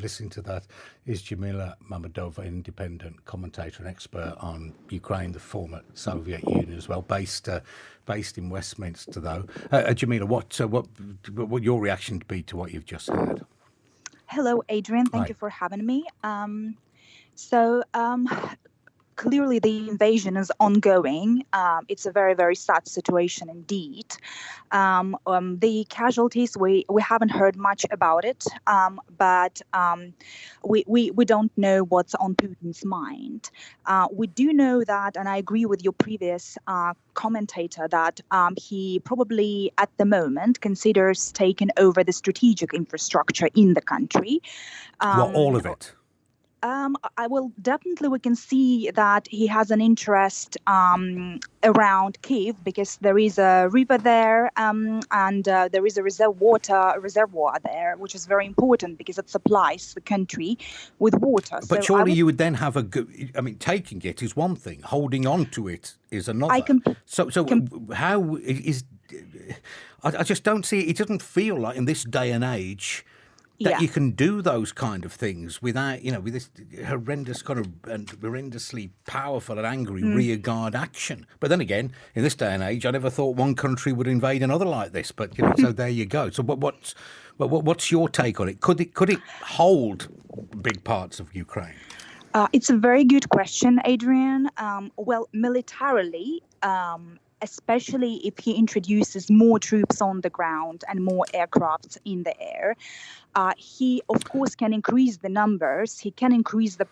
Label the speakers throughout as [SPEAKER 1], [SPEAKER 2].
[SPEAKER 1] listening to that is Jamila Mammadova, independent commentator and expert on Ukraine, the former Soviet Union as well, based in Westminster, though. Jamila, what your reaction to be to what you've just heard?
[SPEAKER 2] Hello, Adrian. Thank you for having me. So clearly the invasion is ongoing. It's a very, very sad situation indeed. The casualties, we haven't heard much about it, but we don't know what's on Putin's mind. We do know that, and I agree with your previous commentator, that he probably at the moment considers taking over the strategic infrastructure in the country.
[SPEAKER 1] All of it?
[SPEAKER 2] We can see that he has an interest around Kiev because there is a river there and there is a reservoir there, which is very important because it supplies the country with water.
[SPEAKER 1] But surely you would then have taking it is one thing, holding on to it is another. How is... I just don't see it. It doesn't feel like in this day and age that you can do those kind of things without, with this horrendous kind of and horrendously powerful and angry rearguard action. But then again, in this day and age, I never thought one country would invade another like this. But so there you go. So what's your take on it? Could it hold big parts of Ukraine?
[SPEAKER 2] It's a very good question, Adrian. Militarily. Especially if he introduces more troops on the ground and more aircrafts in the air. He, of course, can increase the numbers. He can increase the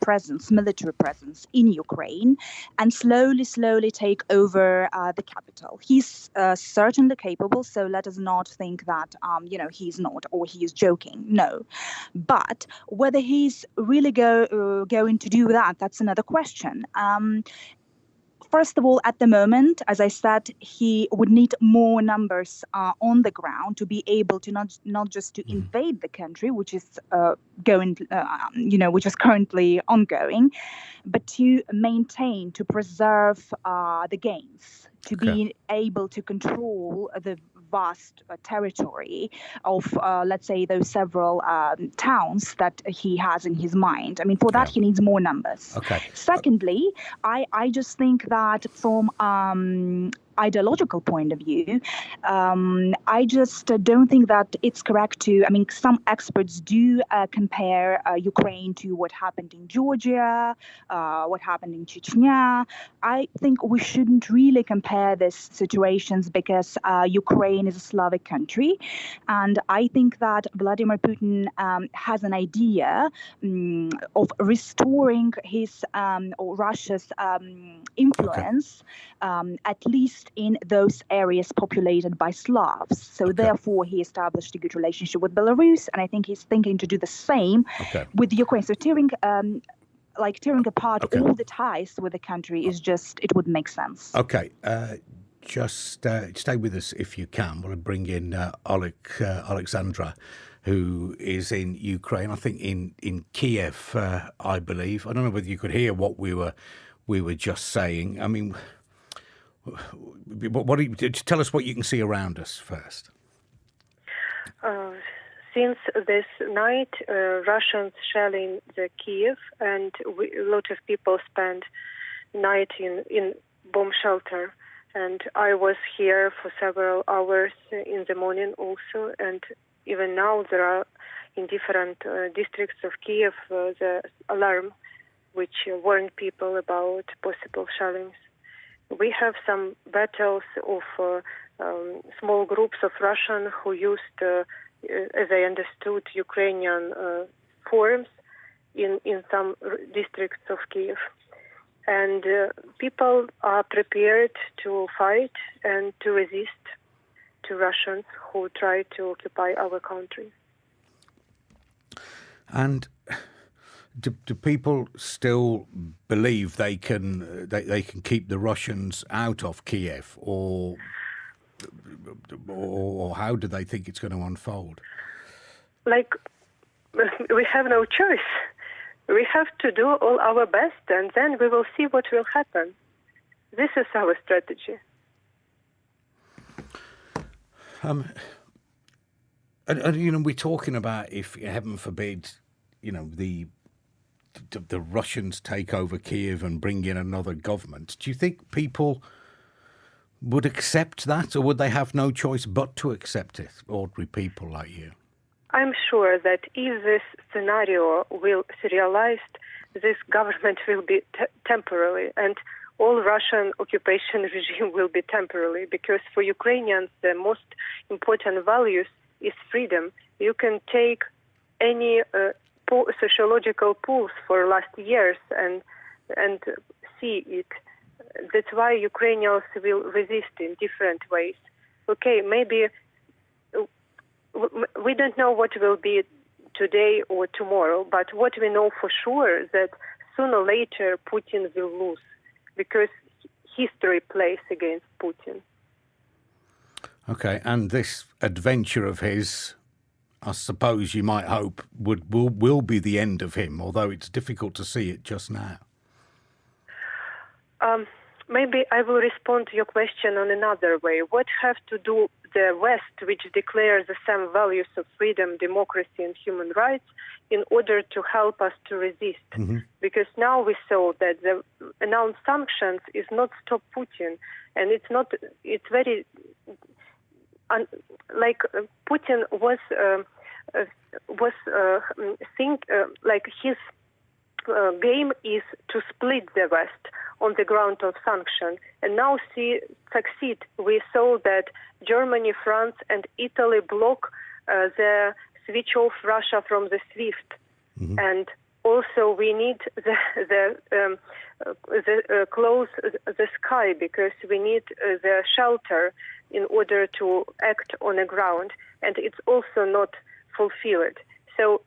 [SPEAKER 2] military presence in Ukraine and slowly take over the capital. He's certainly capable, so let us not think that, he's not or he is joking. No. But whether he's really going to do that, that's another question. First of all, at the moment, as I said, he would need more numbers on the ground to be able to not just to invade the country, which is which is currently ongoing, but to maintain, to preserve the gains, to be able to control the vast territory of, let's say, those several towns that he has in his mind. For that, he needs more numbers.
[SPEAKER 1] Okay.
[SPEAKER 2] Secondly, I just think that from ideological point of view, I just don't think that it's correct to, some experts do compare Ukraine to what happened in Georgia, what happened in Chechnya. I think we shouldn't really compare these situations because Ukraine is a Slavic country. And I think that Vladimir Putin has an idea of restoring his or Russia's influence, at least in those areas populated by Slavs. So therefore, he established a good relationship with Belarus, and I think he's thinking to do the same with Ukraine. So tearing apart all the ties with the country it would make sense.
[SPEAKER 1] Okay. Just stay with us if you can. We'll bring in Alexandra, who is in Ukraine, I think in Kiev, I believe. I don't know whether you could hear what we were just saying. Tell us what you can see around us first.
[SPEAKER 3] Since this night, Russians shelling the Kiev, and a lot of people spend night in bomb shelter. And I was here for several hours in the morning also, and even now there are in different districts of Kiev the alarm which warn people about possible shellings. We have some battles of small groups of Russian who used, as I understood, Ukrainian forms in some districts of Kiev. And people are prepared to fight and to resist to Russians who try to occupy our country.
[SPEAKER 1] And do people still believe they can keep the Russians out of Kiev, or how do they think it's going to unfold?
[SPEAKER 3] We have no choice. We have to do all our best, and then we will see what will happen. This is our strategy.
[SPEAKER 1] And we're talking about if, heaven forbid, the Russians take over Kiev and bring in another government, do you think people would accept that, or would they have no choice but to accept it, ordinary people like you?
[SPEAKER 3] I'm sure that if this scenario will serialize, this government will be temporary, and all Russian occupation regime will be temporary, because for Ukrainians the most important values is freedom. You can take any sociological polls for last years and see it. That's why Ukrainians will resist in different ways. Okay, maybe we don't know what will be today or tomorrow, but what we know for sure is that sooner or later Putin will lose, because history plays against Putin.
[SPEAKER 1] Okay, and this adventure of his, I suppose you might hope, will be the end of him, although it's difficult to see it just now.
[SPEAKER 3] Maybe I will respond to your question on another way. What have to do the West, which declares the same values of freedom, democracy, and human rights, in order to help us to resist? Mm-hmm. Because now we saw that the announced sanctions is not stop Putin, and it's very Putin was like his game is to split the West on the ground of sanction, and now succeed. We saw that Germany, France, and Italy block the switch off Russia from the SWIFT, mm-hmm. and also we need the close the sky, because we need the shelter in order to act on the ground, and it's also not fulfilled. So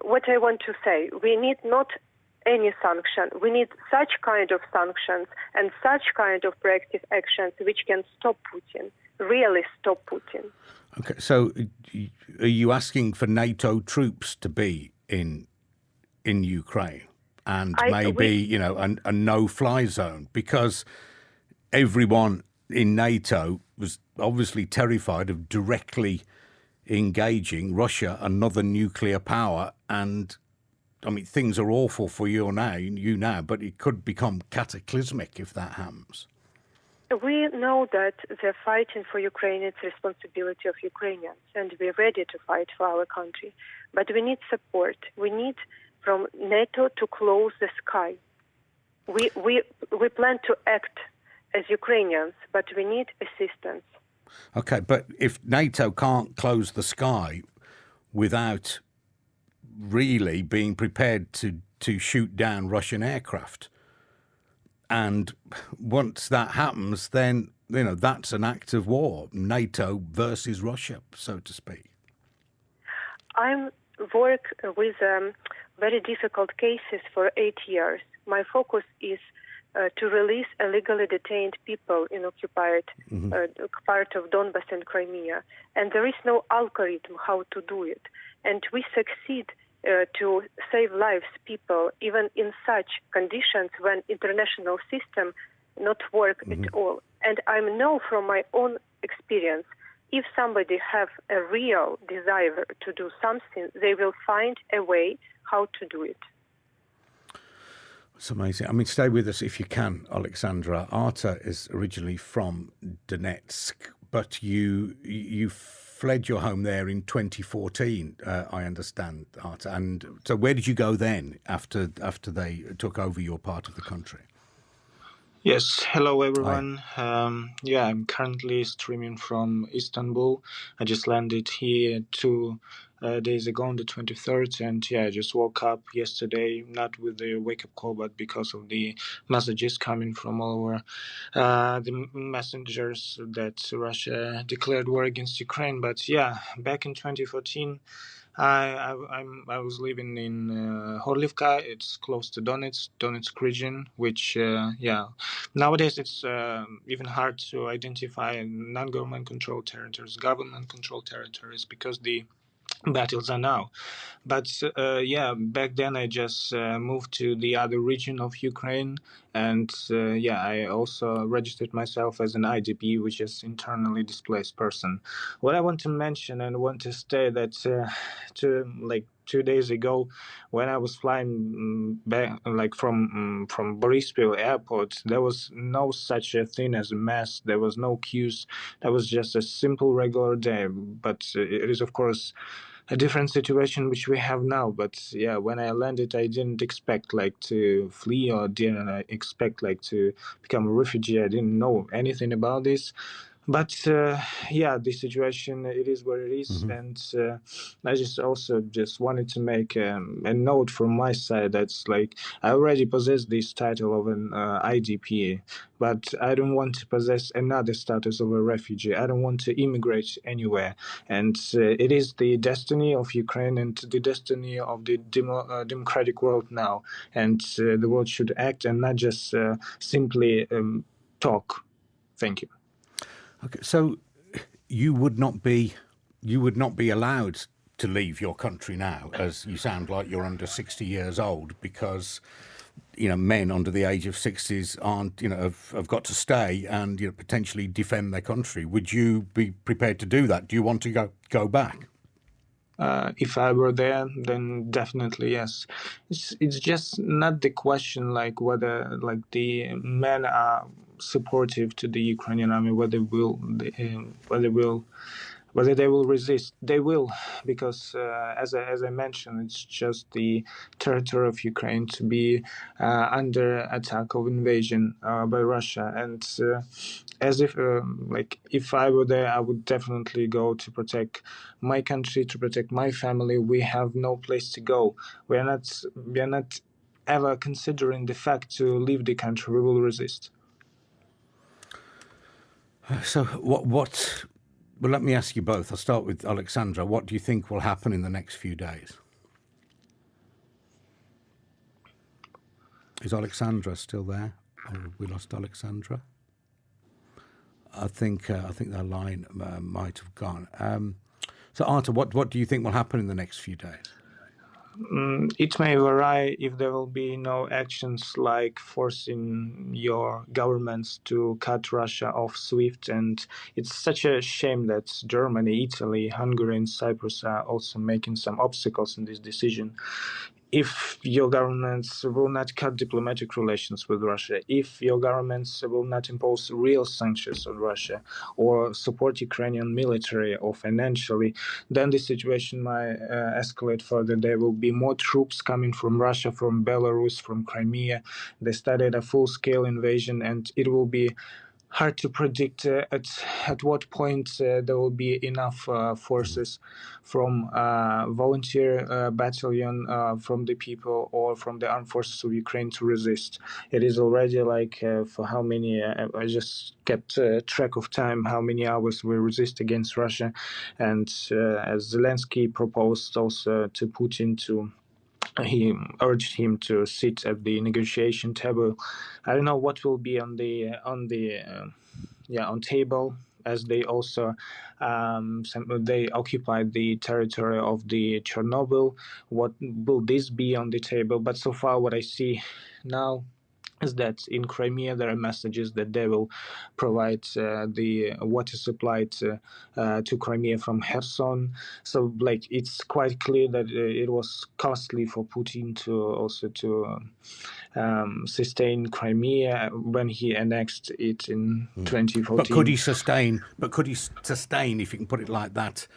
[SPEAKER 3] what I want to say, we need not any sanction. We need such kind of sanctions and such kind of proactive actions which can stop Putin, really stop Putin.
[SPEAKER 1] Okay, so are you asking for NATO troops to be in Ukraine and maybe a no-fly zone? Because everyone in NATO was obviously terrified of directly engaging Russia, another nuclear power, and I mean, things are awful for you now, but it could become cataclysmic if that happens.
[SPEAKER 3] We know that the fighting for Ukraine is the responsibility of Ukrainians, and we're ready to fight for our country. But we need support. We need from NATO to close the sky. We plan to act as Ukrainians, but we need assistance.
[SPEAKER 1] Okay, but if NATO can't close the sky without really being prepared to shoot down Russian aircraft, and once that happens, then that's an act of war, NATO versus Russia, so to speak.
[SPEAKER 3] I work with very difficult cases for 8 years. My focus is to release illegally detained people in occupied part of Donbas and Crimea. And there is no algorithm how to do it. And we succeed to save lives, people, even in such conditions when international system not work at all. And I know from my own experience, if somebody have a real desire to do something, they will find a way how to do it.
[SPEAKER 1] It's amazing. I mean, stay with us if you can, Alexandra. Arta is originally from Donetsk, but you fled your home there in 2014, I understand, Arta. And so where did you go then after they took over your part of the country?
[SPEAKER 4] Yes, hello everyone. I'm currently streaming from Istanbul. I just landed here 2 days ago on the 23rd, and I just woke up yesterday, not with the wake-up call, but because of the messages coming from all over the messengers that Russia declared war against Ukraine. But back in 2014, I was living in Horlivka. It's close to Donetsk region, which nowadays it's even hard to identify non-government controlled territories, government controlled territories, because the battles are now. But back then I just moved to the other region of Ukraine, and I also registered myself as an IDP, which is internally displaced person. What I want to mention and want to say that to 2 days ago, when I was flying back, like from Borispil airport, there was no such a thing as a mess. There was no queues. That was just a simple regular day. But it is, of course, a different situation which we have now. But yeah, when I landed, I didn't expect like to flee, or didn't expect like to become a refugee. I didn't know anything about this. But yeah, the situation, it is what it is. And I just wanted to make a note from my side that's like, I already possess this title of an IDP, but I don't want to possess another status of a refugee. I don't want to immigrate anywhere. And it is the destiny of Ukraine and the destiny of the democratic world now. And the world should act and not just simply talk. Thank you.
[SPEAKER 1] Okay, so you would not be allowed to leave your country now, as you sound like you're under 60 years old, because men under the age of 60s aren't have got to stay and potentially defend their country. Would you be prepared to do that? Do you want to go back?
[SPEAKER 4] If I were there, then definitely yes. It's just not the question like whether like the men are supportive to the Ukrainian army, whether they will resist. They will, because as I mentioned, it's just the territory of Ukraine to be under attack of invasion by Russia. And as if like if I were there, I would definitely go to protect my country, to protect my family. We have no place to go. We are not ever considering the fact to leave the country. We will resist.
[SPEAKER 1] So what? Well, let me ask you both. I'll start with Alexandra. What do you think will happen in the next few days? Is Alexandra still there? Or have we lost Alexandra? I think that line might have gone. So, Arta, what do you think will happen in the next few days?
[SPEAKER 4] It may vary if there will be no actions like forcing your governments to cut Russia off SWIFT. And it's such a shame that Germany, Italy, Hungary, and Cyprus are also making some obstacles in this decision. If your governments will not cut diplomatic relations with Russia, if your governments will not impose real sanctions on Russia or support Ukrainian military or financially, then the situation might escalate further. There will be more troops coming from Russia, from Belarus, from Crimea. They started a full-scale invasion, and it will be hard to predict at what point there will be enough forces from volunteer battalion from the people or from the armed forces of Ukraine to resist. It is already like for how many, I just kept track of time, how many hours we resist against Russia. And as Zelensky proposed also to Putin he urged him to sit at the negotiation table. I don't know what will be on table, as they also they occupied the territory of the Chernobyl. What will this be on the table? But so far, what I see now is that in Crimea there are messages that they will provide the water supply to Crimea from Kherson. So like it's quite clear that it was costly for Putin to also to sustain Crimea when he annexed it in 2014.
[SPEAKER 1] But could he sustain? If you can put it like that,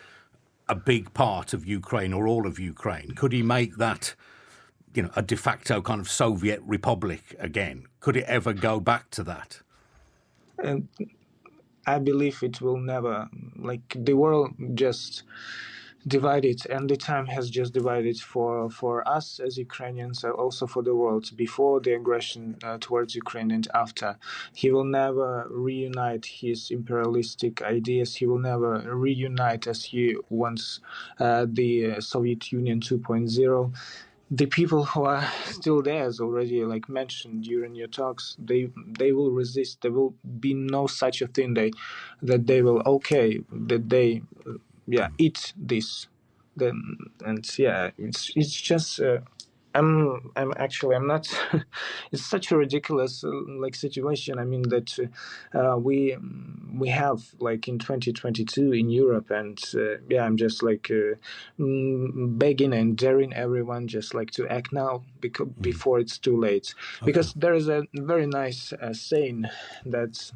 [SPEAKER 1] a big part of Ukraine or all of Ukraine? Could he make that a de facto kind of Soviet republic again? Could it ever go back to that?
[SPEAKER 4] I believe it will never. Like the world just divided, and the time has just divided for us as Ukrainians, also for the world, before the aggression towards Ukraine and after. He will never reunite his imperialistic ideas. He will never reunite as he wants the Soviet Union 2.0. The people who are still there, as already like mentioned during your talks, they will resist. There will be no such a thing that they will eat this. Then and yeah, it's just I'm not. It's such a ridiculous situation. I mean that we have like in 2022 in Europe, and I'm just begging and daring everyone just like to act now before it's too late.
[SPEAKER 1] Okay.
[SPEAKER 4] Because there is a very nice saying that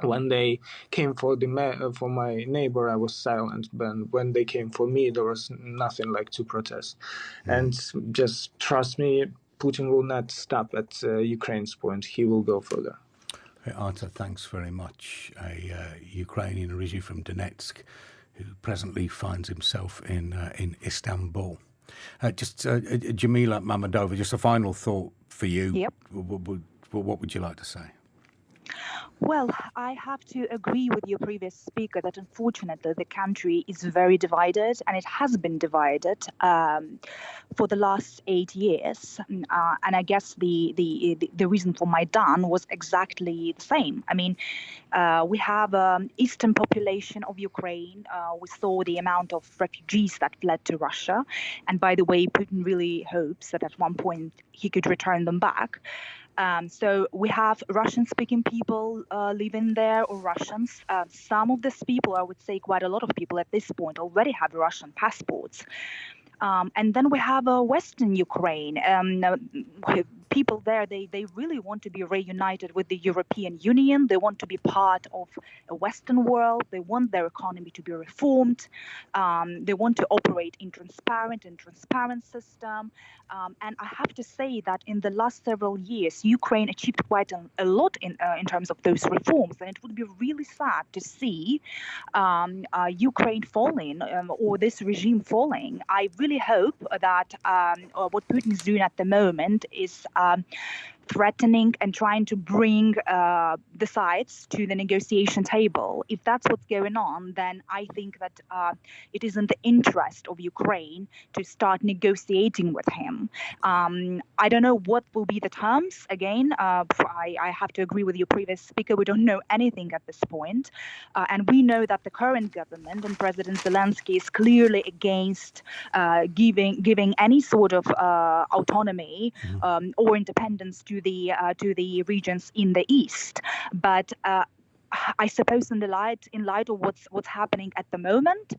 [SPEAKER 4] when they came for for my neighbor, I was silent, but when they came for me, there was nothing like to protest. And just trust me, Putin will not stop at Ukraine's point. He will go further.
[SPEAKER 1] Artur, thanks very much. A Ukrainian originally from Donetsk, who presently finds himself in Istanbul. Jamila Mammadova, just a final thought for you.
[SPEAKER 2] Yep.
[SPEAKER 1] What would you like to say?
[SPEAKER 2] Well, I have to agree with your previous speaker that unfortunately the country is very divided, and it has been divided for the last 8 years. And I guess the reason for Maidan was exactly the same. I mean, we have eastern population of Ukraine. We saw the amount of refugees that fled to Russia. And by the way, Putin really hopes that at one point he could return them back. So we have Russian-speaking people living there, or Russians. Some of these people, I would say quite a lot of people at this point, already have Russian passports. And then we have Western Ukraine. People there, they really want to be reunited with the European Union. They want to be part of a Western world. They want their economy to be reformed. They want to operate in transparent system. And I have to say that in the last several years, Ukraine achieved quite a lot in terms of those reforms. And it would be really sad to see Ukraine falling or this regime falling. I really hope that what Putin is doing at the moment is threatening and trying to bring the sides to the negotiation table. If that's what's going on, then I think that it is in the interest of Ukraine to start negotiating with him. I don't know what will be the terms. Again, I have to agree with your previous speaker. We don't know anything at this point. And we know that the current government and President Zelensky is clearly against giving any sort of autonomy or independence to the regions in the east. But I suppose in light of what's happening at the moment,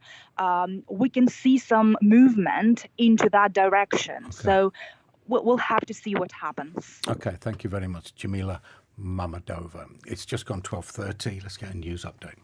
[SPEAKER 2] we can see some movement into that direction. Okay. So we'll have to see what happens.
[SPEAKER 1] Okay, thank you very much, Jamila Mammadova. It's just gone 12:30. Let's get a news update.